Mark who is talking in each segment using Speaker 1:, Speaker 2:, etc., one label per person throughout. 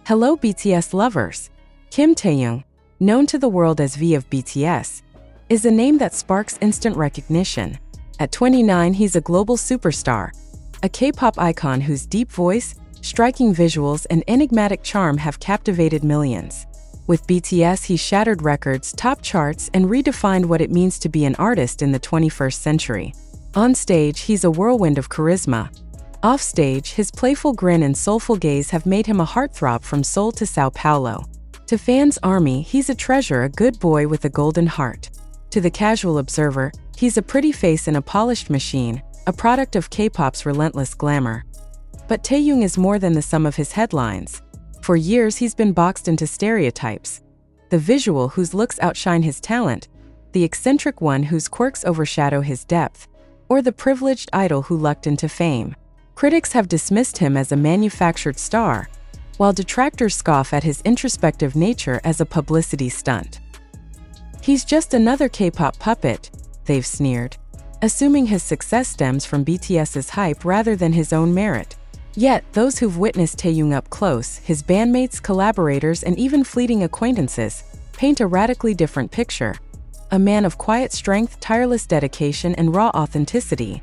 Speaker 1: Hello BTS lovers! Kim Taehyung, known to the world as V of BTS, is a name that sparks instant recognition. At 29, he's a global superstar, a K-pop icon whose deep voice, striking visuals, and enigmatic charm have captivated millions. With BTS, he shattered records, topped charts, and redefined what it means to be an artist in the 21st century. On stage, he's a whirlwind of charisma. Off-stage, his playful grin and soulful gaze have made him a heartthrob from Seoul to Sao Paulo. To fans' army, he's a treasure, a good boy with a golden heart. To the casual observer, he's a pretty face and a polished machine, a product of K-pop's relentless glamour. But Taehyung is more than the sum of his headlines. For years, he's been boxed into stereotypes. The visual whose looks outshine his talent, the eccentric one whose quirks overshadow his depth, or the privileged idol who lucked into fame. Critics have dismissed him as a manufactured star, while detractors scoff at his introspective nature as a publicity stunt. He's just another K-pop puppet, they've sneered, assuming his success stems from BTS's hype rather than his own merit. Yet, those who've witnessed Taehyung up close, his bandmates, collaborators, and even fleeting acquaintances, paint a radically different picture. A man of quiet strength, tireless dedication, and raw authenticity.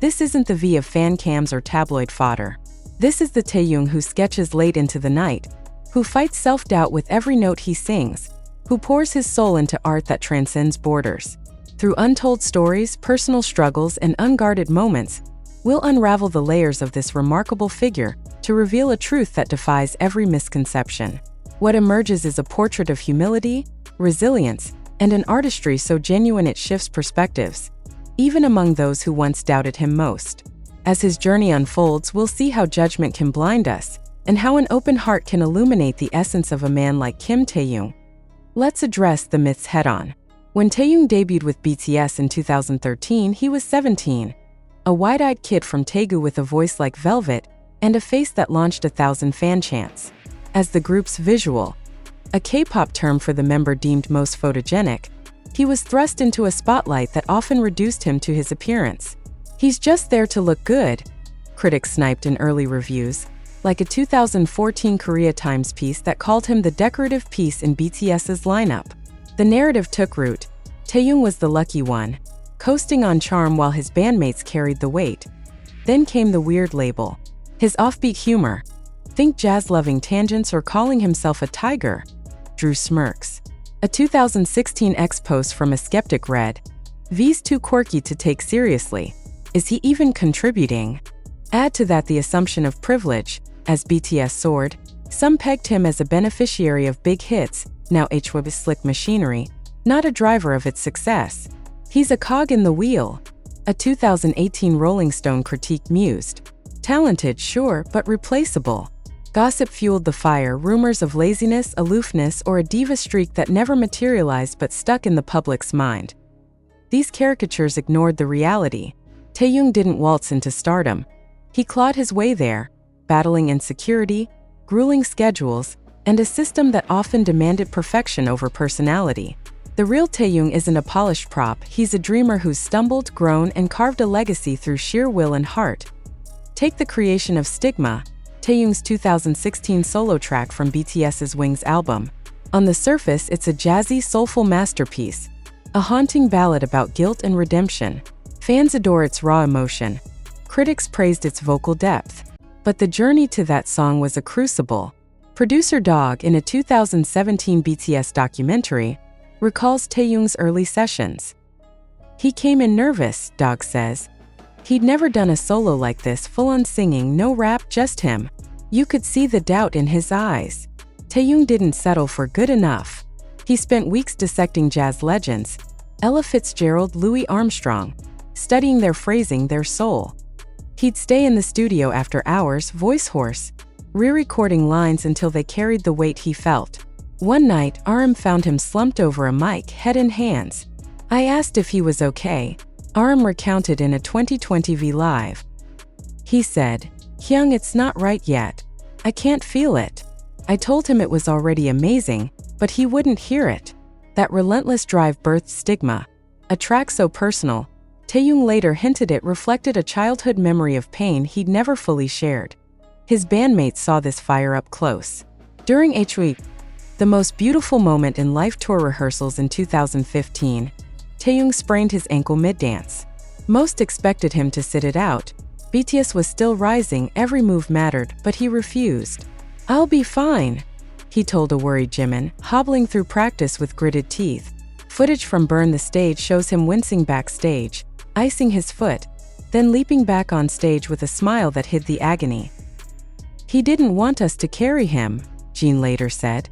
Speaker 1: This isn't the V of fan cams or tabloid fodder. This is the Taehyung who sketches late into the night, who fights self-doubt with every note he sings, who pours his soul into art that transcends borders. Through untold stories, personal struggles, and unguarded moments, we'll unravel the layers of this remarkable figure to reveal a truth that defies every misconception. What emerges is a portrait of humility, resilience, and an artistry so genuine it shifts perspectives, even among those who once doubted him most. As his journey unfolds, we'll see how judgment can blind us, and how an open heart can illuminate the essence of a man like Kim Taehyung. Let's address the myths head-on. When Taehyung debuted with BTS in 2013, he was 17. A wide-eyed kid from Daegu with a voice like velvet and a face that launched 1,000 fan chants. As the group's visual, a K-pop term for the member deemed most photogenic, he was thrust into a spotlight that often reduced him to his appearance. He's just there to look good, critics sniped in early reviews, like a 2014 Korea Times piece that called him the decorative piece in BTS's lineup. The narrative took root. Taehyung was the lucky one, coasting on charm while his bandmates carried the weight. Then came the weird label. His offbeat humor, think jazz-loving tangents or calling himself a tiger, drew smirks. A 2016 X post from a skeptic read, "V's too quirky to take seriously. Is he even contributing?" Add to that the assumption of privilege. As BTS soared, some pegged him as a beneficiary of big hits, now HWB's slick machinery, not a driver of its success. He's a cog in the wheel. A 2018 Rolling Stone critique mused, "Talented, sure, but replaceable." Gossip fueled the fire, rumors of laziness, aloofness, or a diva streak that never materialized but stuck in the public's mind. These caricatures ignored the reality. Taehyung didn't waltz into stardom. He clawed his way there, battling insecurity, grueling schedules, and a system that often demanded perfection over personality. The real Taehyung isn't a polished prop, he's a dreamer who's stumbled, grown, and carved a legacy through sheer will and heart. Take the creation of Stigma, Taehyung's 2016 solo track from BTS's Wings album. On the surface, it's a jazzy, soulful masterpiece, a haunting ballad about guilt and redemption. Fans adore its raw emotion. Critics praised its vocal depth. But the journey to that song was a crucible. Producer Dog, in a 2017 BTS documentary, recalls Taehyung's early sessions. "He came in nervous," Dog says. "He'd never done a solo like this, full-on singing, no rap, just him. You could see the doubt in his eyes." Taehyung didn't settle for good enough. He spent weeks dissecting jazz legends, Ella Fitzgerald, Louis Armstrong, studying their phrasing, their soul. He'd stay in the studio after hours, voice hoarse, re-recording lines until they carried the weight he felt. One night, RM found him slumped over a mic, head in hands. "I asked if he was okay," RM recounted in a 2020 V Live. He said, "Hyung, it's not right yet. I can't feel it." I told him it was already amazing, but he wouldn't hear it. That relentless drive birthed Stigma, a track so personal, Taehyung later hinted it reflected a childhood memory of pain he'd never fully shared. His bandmates saw this fire up close. During H-Week, the most beautiful moment in life tour rehearsals in 2015, Taehyung sprained his ankle mid-dance. Most expected him to sit it out. BTS was still rising, every move mattered, but he refused. "I'll be fine," he told a worried Jimin, hobbling through practice with gritted teeth. Footage from Burn the Stage shows him wincing backstage, icing his foot, then leaping back on stage with a smile that hid the agony. "He didn't want us to carry him," Jin later said.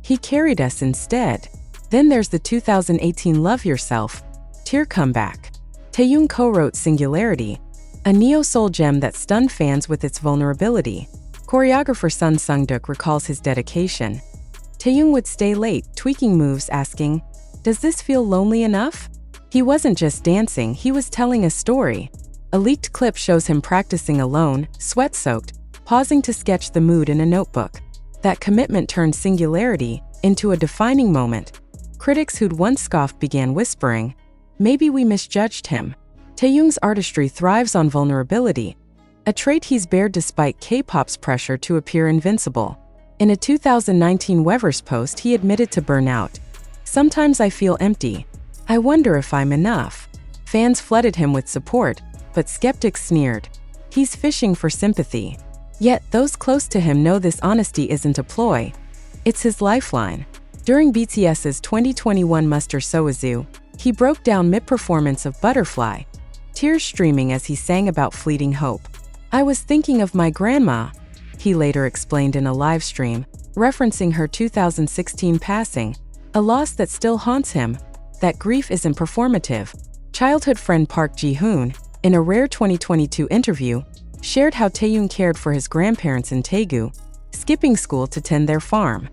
Speaker 1: "He carried us instead." Then there's the 2018 Love Yourself tear comeback. Taehyung co-wrote Singularity, a neo-soul gem that stunned fans with its vulnerability. Choreographer Sun Sungduk recalls his dedication. Taehyung would stay late, tweaking moves, asking, "Does this feel lonely enough?" He wasn't just dancing, he was telling a story. A leaked clip shows him practicing alone, sweat-soaked, pausing to sketch the mood in a notebook. That commitment turned Singularity into a defining moment. Critics who'd once scoffed began whispering, "Maybe we misjudged him." Taehyung's artistry thrives on vulnerability, a trait he's bared despite K-pop's pressure to appear invincible. In a 2019 Weverse post, he admitted to burnout. "Sometimes I feel empty. I wonder if I'm enough." Fans flooded him with support, but skeptics sneered. He's fishing for sympathy. Yet, those close to him know this honesty isn't a ploy. It's his lifeline. During BTS's 2021 Muster Soazu, he broke down mid-performance of Butterfly, tears streaming as he sang about fleeting hope. "I was thinking of my grandma," he later explained in a live stream, referencing her 2016 passing, a loss that still haunts him. That grief isn't performative. Childhood friend Park Ji-hoon, in a rare 2022 interview, shared how Taehyung cared for his grandparents in Daegu, skipping school to tend their farm.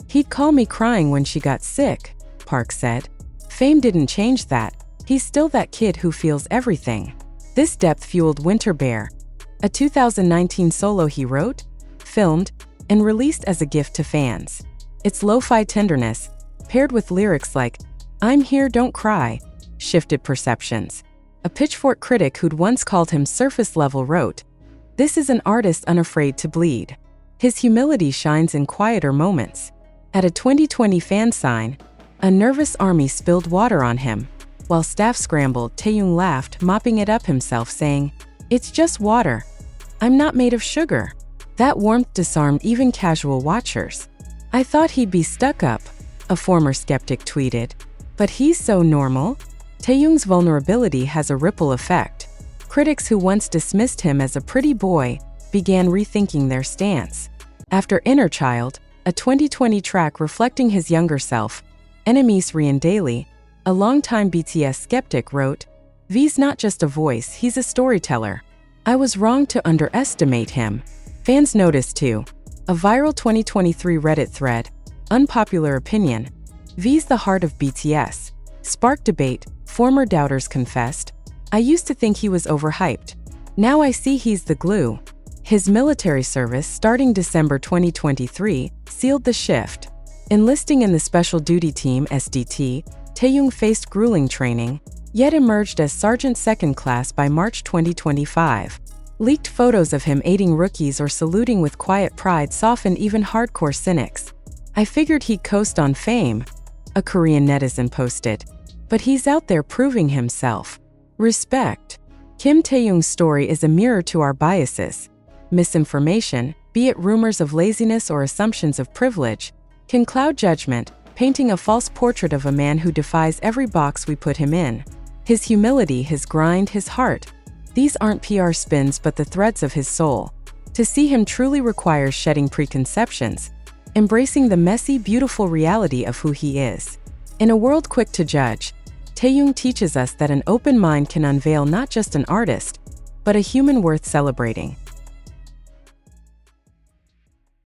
Speaker 1: "He'd call me crying when she got sick," Park said. Fame didn't change that. He's still that kid who feels everything. This depth fueled Winter Bear, a 2019 solo he wrote, filmed, and released as a gift to fans. Its lo-fi tenderness, paired with lyrics like, "I'm here, don't cry," shifted perceptions. A Pitchfork critic who'd once called him surface level wrote, "This is an artist unafraid to bleed." His humility shines in quieter moments. At a 2020 fan sign, a nervous army spilled water on him. While staff scrambled, Taehyung laughed, mopping it up himself, saying, "It's just water. I'm not made of sugar." That warmth disarmed even casual watchers. "I thought he'd be stuck up," a former skeptic tweeted. "But he's so normal." Taehyung's vulnerability has a ripple effect. Critics who once dismissed him as a pretty boy began rethinking their stance. After Inner Child, a 2020 track reflecting his younger self, Enemies Rian Daily, a longtime BTS skeptic wrote, "V's not just a voice, he's a storyteller. I was wrong to underestimate him." Fans noticed too. A viral 2023 Reddit thread, "Unpopular Opinion, V's the heart of BTS," sparked debate. Former doubters confessed, "I used to think he was overhyped. Now I see he's the glue." His military service starting December 2023 sealed the shift. Enlisting in the Special Duty Team (SDT), Taehyung faced grueling training, yet emerged as Sergeant Second Class by March 2025. Leaked photos of him aiding rookies or saluting with quiet pride softened even hardcore cynics. "I figured he'd coast on fame," a Korean netizen posted. "But he's out there proving himself." Respect. Kim Taehyung's story is a mirror to our biases. Misinformation, be it rumors of laziness or assumptions of privilege, can cloud judgment, painting a false portrait of a man who defies every box we put him in. His humility, his grind, his heart, these aren't PR spins but the threads of his soul. To see him truly requires shedding preconceptions, embracing the messy, beautiful reality of who he is. In a world quick to judge, Taehyung teaches us that an open mind can unveil not just an artist, but a human worth celebrating.